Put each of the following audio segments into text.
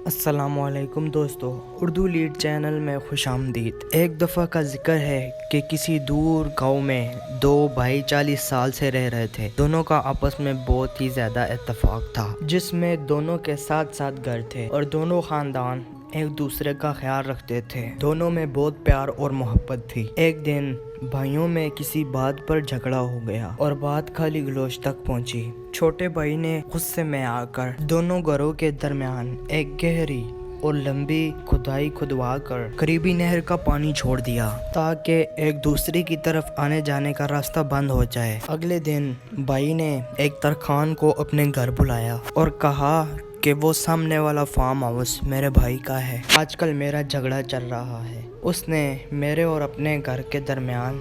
السلام علیکم دوستو، اردو لیڈ چینل میں خوش آمدید۔ ایک دفعہ کا ذکر ہے کہ کسی دور گاؤں میں دو بھائی 40 سال سے رہ رہے تھے۔ دونوں کا آپس میں بہت ہی زیادہ اتفاق تھا، جس میں دونوں کے ساتھ ساتھ گھر تھے اور دونوں خاندان ایک دوسرے کا خیال رکھتے تھے۔ دونوں میں بہت پیار اور محبت تھی۔ ایک دن بھائیوں میں کسی بات پر جھگڑا ہو گیا اور بات گالی گلوچ تک پہنچی۔ چھوٹے بھائی نے غصے میں آ کر دونوں گھروں کے درمیان ایک گہری اور لمبی کھدائی کھدوا کر قریبی نہر کا پانی چھوڑ دیا تاکہ ایک دوسرے کی طرف آنے جانے کا راستہ بند ہو جائے۔ اگلے دن بھائی نے ایک ترخان کو اپنے گھر بلایا اور کہا کہ وہ سامنے والا فارم ہاؤس میرے بھائی کا ہے۔ آج کل میرا جھگڑا چل رہا ہے۔ اس نے میرے اور اپنے گھر کے درمیان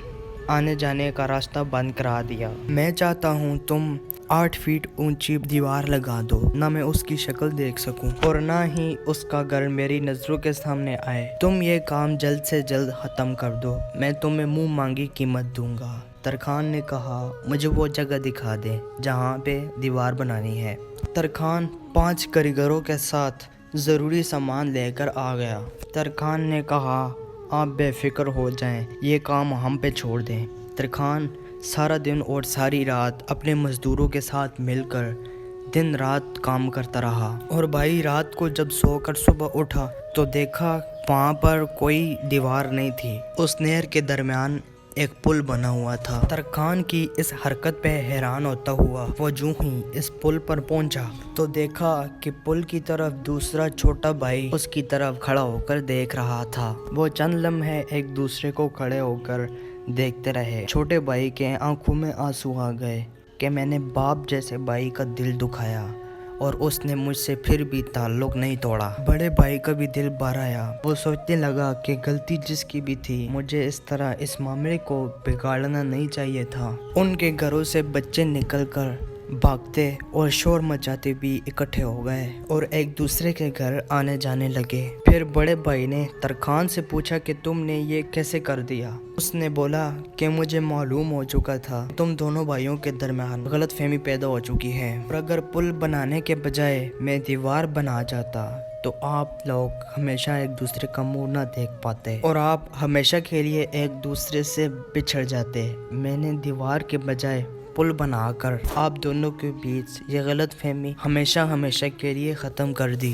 آنے جانے کا راستہ بند کرا دیا۔ میں چاہتا ہوں تم 8 فٹ اونچی دیوار لگا دو، نہ میں اس کی شکل دیکھ سکوں اور نہ ہی اس کا گھر میری نظروں کے سامنے آئے۔ تم یہ کام جلد سے جلد ختم کر دو، میں تمہیں منہ مانگی قیمت دوں گا۔ ترخان نے کہا، مجھے وہ جگہ دکھا دے جہاں پہ دیوار بنانی ہے۔ ترخان 5 کاریگروں کے ساتھ ضروری سامان لے کر آ گیا۔ ترخان نے کہا، آپ بے فکر ہو جائیں، یہ کام ہم پہ چھوڑ دیں۔ ترخان سارا دن اور ساری رات اپنے مزدوروں کے ساتھ مل کر دن رات کام کرتا رہا اور بھائی رات کو جب سو کر صبح اٹھا تو دیکھا وہاں پر کوئی دیوار نہیں تھی۔ اس نہر کے درمیان ایک پل بنا ہوا تھا۔ ترخان کی اس حرکت پہ حیران ہوتا ہوا وہ جو ہی اس پل پر پہنچا تو دیکھا کہ پل کی طرف دوسرا چھوٹا بھائی اس کی طرف کھڑا ہو کر دیکھ رہا تھا۔ وہ چند لمحے ایک دوسرے کو کھڑے ہو کر دیکھتے رہے۔ چھوٹے بھائی کے آنکھوں میں آنسو آ گئے کہ میں نے باپ جیسے بھائی کا دل دکھایا اور اس نے مجھ سے پھر بھی تعلق نہیں توڑا۔ بڑے بھائی کا بھی دل بھر آیا۔ وہ سوچنے لگا کہ غلطی جس کی بھی تھی، مجھے اس طرح اس معاملے کو بگاڑنا نہیں چاہیے تھا۔ ان کے گھروں سے بچے نکل کر بھاگتے اور شور مچاتے بھی اکٹھے ہو گئے اور ایک دوسرے کے گھر آنے جانے لگے۔ پھر بڑے بھائی نے ترخان سے پوچھا کہ تم نے یہ کیسے کر دیا؟ اس نے بولا کہ مجھے معلوم ہو چکا تھا تم دونوں بھائیوں کے درمیان غلط فہمی پیدا ہو چکی ہے اور اگر پل بنانے کے بجائے میں دیوار بنا جاتا تو آپ لوگ ہمیشہ ایک دوسرے کا منہ نہ دیکھ پاتے اور آپ ہمیشہ کے لیے ایک دوسرے سے بچھڑ جاتے۔ میں نے دیوار کے بجائے پل بنا کر آپ دونوں کے بیچ یہ غلط فہمی ہمیشہ کے لیے ختم کر دی۔